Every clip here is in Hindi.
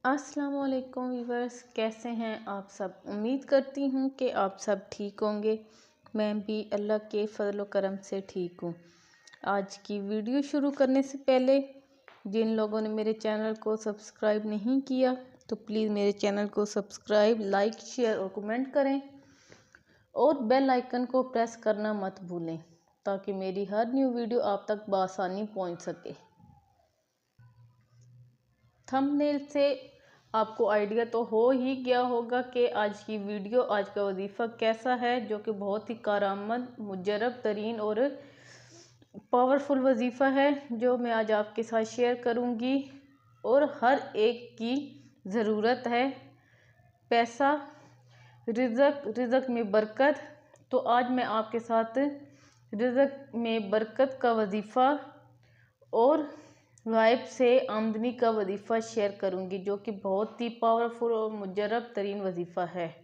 अस्सलाम वालेकुम व्यूवर्स, कैसे हैं आप सब। उम्मीद करती हूँ कि आप सब ठीक होंगे। मैं भी अल्लाह के फजल व करम से ठीक हूँ। आज की वीडियो शुरू करने से पहले जिन लोगों ने मेरे चैनल को सब्सक्राइब नहीं किया तो प्लीज़ मेरे चैनल को सब्सक्राइब, लाइक, शेयर और कमेंट करें और बेल आइकन को प्रेस करना मत भूलें ताकि मेरी हर न्यू वीडियो आप तक बआसानी पहुँच सके। थंबनेल से आपको आइडिया तो हो ही गया होगा कि आज की वीडियो, आज का वजीफ़ा कैसा है, जो कि बहुत ही कारआमद, मुजरब तरीन और पावरफुल वजीफ़ा है जो मैं आज आपके साथ शेयर करूंगी और हर एक की ज़रूरत है। पैसा, रिज़्क़ में बरकत। तो आज मैं आपके साथ रिज़्क़ में बरकत का वजीफ़ा और गायब से आमदनी का वजीफ़ा शेयर करूंगी, जो कि बहुत ही पावरफुल और मुजरब तरीन वजीफ़ा है।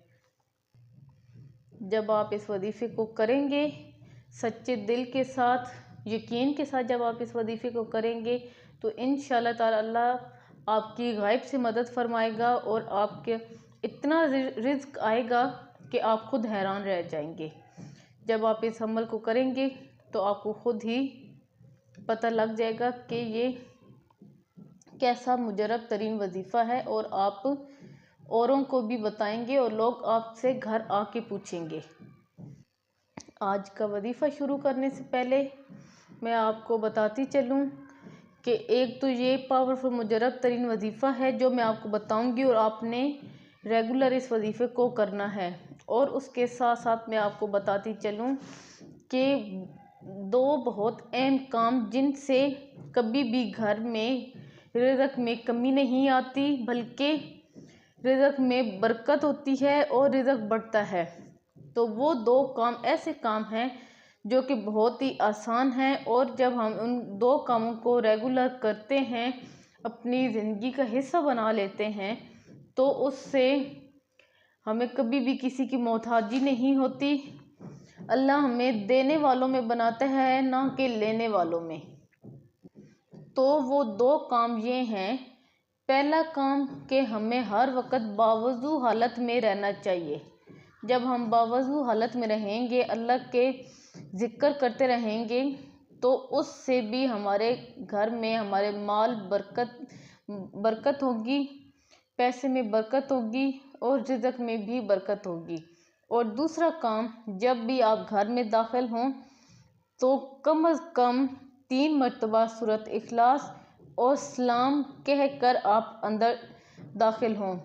जब आप इस वजीफ़े को करेंगे सच्चे दिल के साथ, यकीन के साथ, जब आप इस वजीफ़े को करेंगे तो इंशाअल्लाह ताला अल्लाह आपकी गायब से मदद फरमाएगा और आपके इतना रिज़्क़ आएगा कि आप खुद हैरान रह जाएंगे। जब आप इस अमल को करेंगे तो आपको खुद ही पता लग जाएगा कि ये कैसा मुजरब तरीन वजीफ़ा है और आप औरों को भी बताएंगे और लोग आपसे घर आके पूछेंगे। आज का वजीफ़ा शुरू करने से पहले मैं आपको बताती चलूँ कि एक तो ये पावरफुल मुजरब तरीन वजीफ़ा है जो मैं आपको बताऊंगी और आपने रेगुलर इस वजीफ़े को करना है। और उसके साथ साथ मैं आपको बताती चलूँ कि दो बहुत अहम काम जिनसे कभी भी घर में रिज़्क़ में कमी नहीं आती, बल्कि रिज़्क़ में बरकत होती है और रिज़्क़ बढ़ता है। तो वो दो काम ऐसे काम हैं जो कि बहुत ही आसान हैं और जब हम उन दो कामों को रेगुलर करते हैं, अपनी ज़िंदगी का हिस्सा बना लेते हैं, तो उससे हमें कभी भी किसी की मोहताजी नहीं होती। अल्लाह हमें देने वालों में बनाता है, ना कि लेने वालों में। तो वो दो काम ये हैं। पहला काम कि हमें हर वक्त बावजू हालत में रहना चाहिए। जब हम बावजू हालत में रहेंगे, अल्लाह के ज़िक्र करते रहेंगे, तो उससे भी हमारे घर में, हमारे माल बरकत होगी, पैसे में बरकत होगी और रिज़्क़ में भी बरकत होगी। और दूसरा काम, जब भी आप घर में दाखिल हों तो कम अज़ कम 3 मरतबा सूरत इखलास और सलाम कह कर आप अंदर दाखिल हों।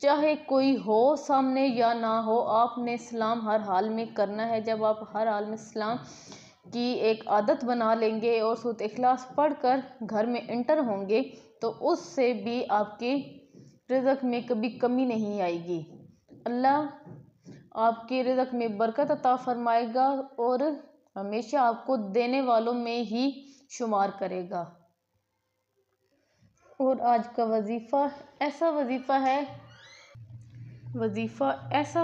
चाहे कोई हो सामने या ना हो, आपने सलाम हर हाल में करना है। जब आप हर हाल में सलाम की एक आदत बना लेंगे और सूरत इखलास पढ़कर घर में एंटर होंगे तो उससे भी आपके रिज़्क़ में कभी कमी नहीं आएगी। अल्लाह आपके रिज़्क़ में बरकत अता फरमाएगा और हमेशा आपको देने वालों में ही शुमार करेगा। और आज का वजीफ़ा ऐसा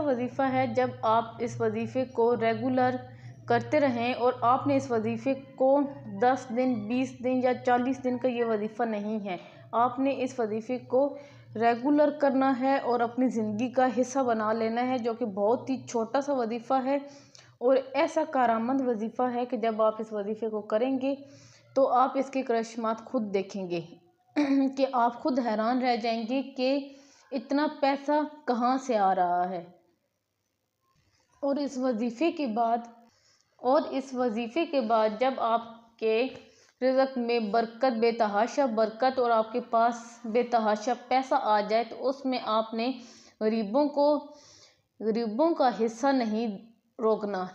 वजीफ़ा है जब आप इस वजीफ़े को रेगुलर करते रहें। और आपने इस वजीफ़े को 10 दिन, 20 दिन या 40 दिन का ये वजीफ़ा नहीं है। आपने इस वजीफ़े को रेगुलर करना है और अपनी ज़िंदगी का हिस्सा बना लेना है, जो कि बहुत ही छोटा सा वजीफ़ा है और ऐसा कारआमद वजीफ़ा है कि जब आप इस वजीफ़े को करेंगे तो आप इसके करिश्मात खुद देखेंगे कि आप खुद हैरान रह जाएंगे कि इतना पैसा कहाँ से आ रहा है। और इस वजीफ़े के बाद जब आपके रिज़्क़ में बरकत, बेतहाशा बरकत और आपके पास बेतहाशा पैसा आ जाए तो उसमें आपने गरीबों का हिस्सा नहीं रोकना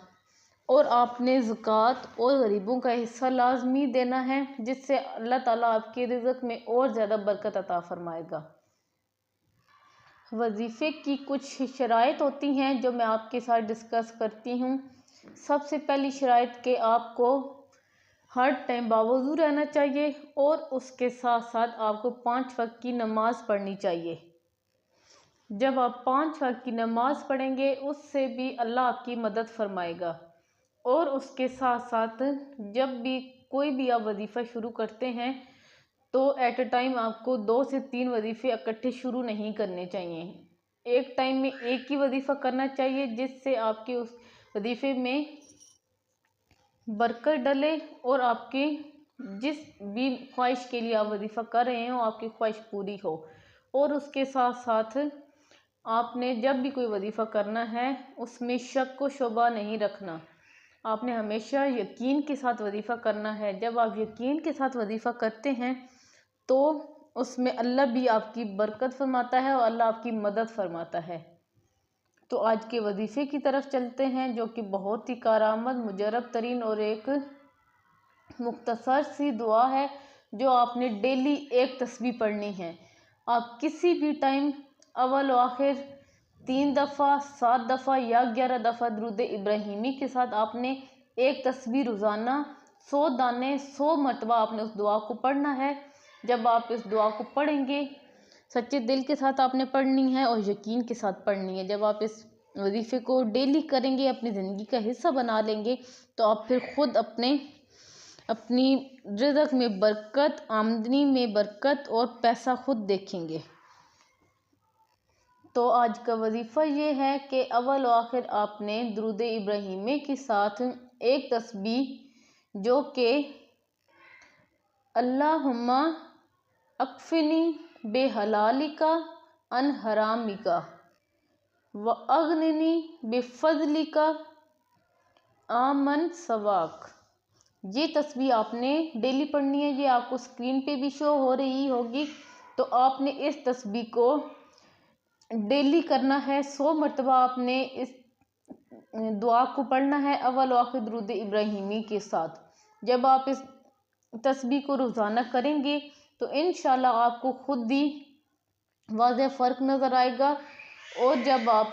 और आपने ज़कात और गरीबों का हिस्सा लाजमी देना है, जिससे अल्लाह ताला आपके रिज़्क़ में और ज़्यादा बरकत अता फरमाएगा। वजीफ़े की कुछ शराइत होती हैं जो मैं आपके साथ डिस्कस करती हूँ। सबसे पहली शराइत कि आपको हर टाइम बावजू रहना चाहिए और उसके साथ साथ आपको 5 वक्त की नमाज़ पढ़नी चाहिए। जब आप 5 वक्त की नमाज़ पढ़ेंगे उससे भी अल्लाह आपकी मदद फरमाएगा। और उसके साथ साथ जब भी कोई भी आप वजीफ़ा शुरू करते हैं तो एट अ टाइम आपको 2 से 3 वजीफ़े इकट्ठे शुरू नहीं करने चाहिए। एक टाइम में एक ही वजीफ़ा करना चाहिए, जिससे आपके उस वजीफ़े में बरकत डले और आपकी जिस भी ख्वाहिश के लिए आप वजीफ़ा कर रहे हो आपकी ख्वाहिश पूरी हो। और उसके साथ साथ आपने जब भी कोई वजीफ़ा करना है उसमें शक व शुबा नहीं रखना। आपने हमेशा यकीन के साथ वजीफ़ा करना है। जब आप यकीन के साथ वजीफ़ा करते हैं तो उसमें अल्लाह भी आपकी बरकत फरमाता है और अल्लाह आपकी मदद फरमाता है। तो आज के वजीफ़े की तरफ चलते हैं, जो कि बहुत ही कारआमद, मुजरब तरीन और एक मुख्तसर सी दुआ है जो आपने डेली एक तस्बीह पढ़नी है। आप किसी भी टाइम अव्वल व आखिर 3 दफ़ा, 7 दफ़ा या 11 दफ़ा दुरूद इब्राहिमी के साथ आपने एक तस्बीह रोज़ाना 100 दाने 100 मरतबा आपने उस दुआ को पढ़ना है। जब आप इस दुआ को पढ़ेंगे, सच्चे दिल के साथ आपने पढ़नी है और यकीन के साथ पढ़नी है। जब आप इस वजीफ़े को डेली करेंगे, अपनी ज़िंदगी का हिस्सा बना लेंगे, तो आप फिर खुद अपनी रिज़्क़ में बरकत, आमदनी में बरकत और पैसा खुद देखेंगे। तो आज का वजीफ़ा ये है कि अव्वल व आखिर आपने दुरूद इब्राहिमी के साथ एक तस्बीह, जो कि अल्लाहुम्मा अक्फ़िनी बेहलालिका अन हरामिका व अगनिनी बेफज़लिका आमन सवाक, ये तस्बीह आपने डेली पढ़नी है। ये आपको स्क्रीन पे भी शो हो रही होगी। तो आपने इस तस्बीह को डेली करना है। 100 मरतबा आपने इस दुआ को पढ़ना है अव्वल व आखिर दुरूद इब्राहिमी के साथ। जब आप इस तस्बीह को रोज़ाना करेंगे तो इंशाल्लाह आपको खुद ही वाज़ेह फ़र्क नज़र आएगा। और जब आप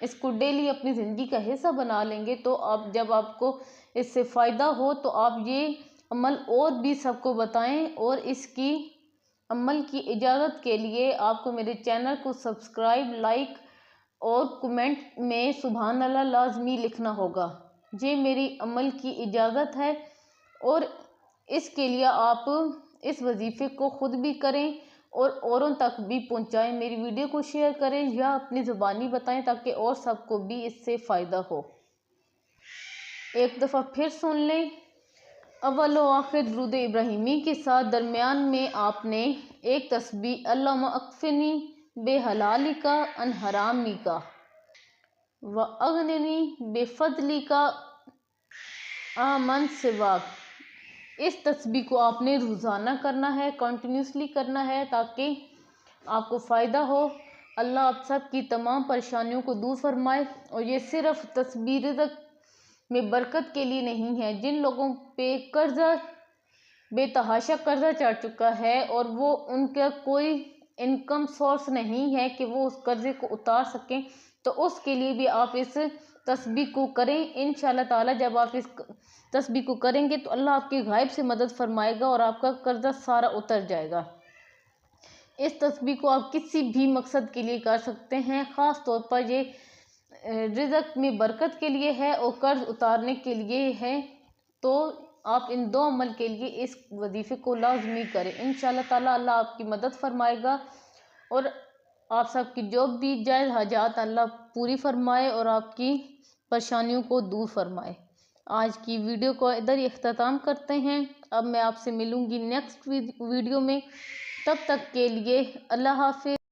इसको डेली अपनी ज़िंदगी का हिस्सा बना लेंगे तो आप जब आपको इससे फ़ायदा हो तो आप ये अमल और भी सबको बताएं। और इसकी अमल की इजाज़त के लिए आपको मेरे चैनल को सब्सक्राइब, लाइक और कमेंट में सुभान अल्लाह लाज़मी लिखना होगा। ये मेरी अमल की इजाज़त है। और इसके लिए आप इस वजीफ़े को ख़ुद भी करें और औरों तक भी पहुंचाएं। मेरी वीडियो को शेयर करें या अपनी ज़ुबानी बताएं ताकि और सबको भी इससे फ़ायदा हो। एक दफ़ा फिर सुन लें। अव्वल व आखिर दुरूद इब्राहिमी के साथ दरमियान में आपने एक तस्बीह अल्लाहुम्मा अक्फ़िनी बेहलालिका अन हरामिका व अगनिनी बेफज़लिका आमन सिवाक, इस तस्बीह को आपने रोज़ाना करना है, कंटिन्यूसली करना है ताकि आपको फ़ायदा हो। अल्लाह आप सब की तमाम परेशानियों को दूर फरमाए। और ये सिर्फ़ तस्बीह रिज़्क़ में बरकत के लिए नहीं है। जिन लोगों पे कर्जा, बेतहाशा कर्जा चढ़ चुका है और वो उनका कोई इनकम सोर्स नहीं है कि वो उस कर्जे को उतार सकें, तो उसके लिए भी आप इस तस्बीह को करें। इंशाअल्लाह ताला जब आप इस तस्बीह को करेंगे तो अल्लाह आपकी गायब से मदद फरमाएगा और आपका कर्जा सारा उतर जाएगा। इस तस्बीह को आप किसी भी मकसद के लिए कर सकते हैं। ख़ास तौर पर ये रिज़्क़ में बरकत के लिए है और कर्ज उतारने के लिए है। तो आप इन 2 अमल के लिए इस वजीफ़े को लाज़मी करें। इंशाअल्लाह ताला अल्लाह आपकी मदद फरमाएगा और आप सबकी जो भी जायज़ हाजात अल्लाह पूरी फरमाए और आपकी परेशानियों को दूर फरमाए। आज की वीडियो को इधर ही इख्तिताम करते हैं। अब मैं आपसे मिलूँगी नेक्स्ट वीडियो में। तब तक के लिए अल्लाह हाफ़िज़।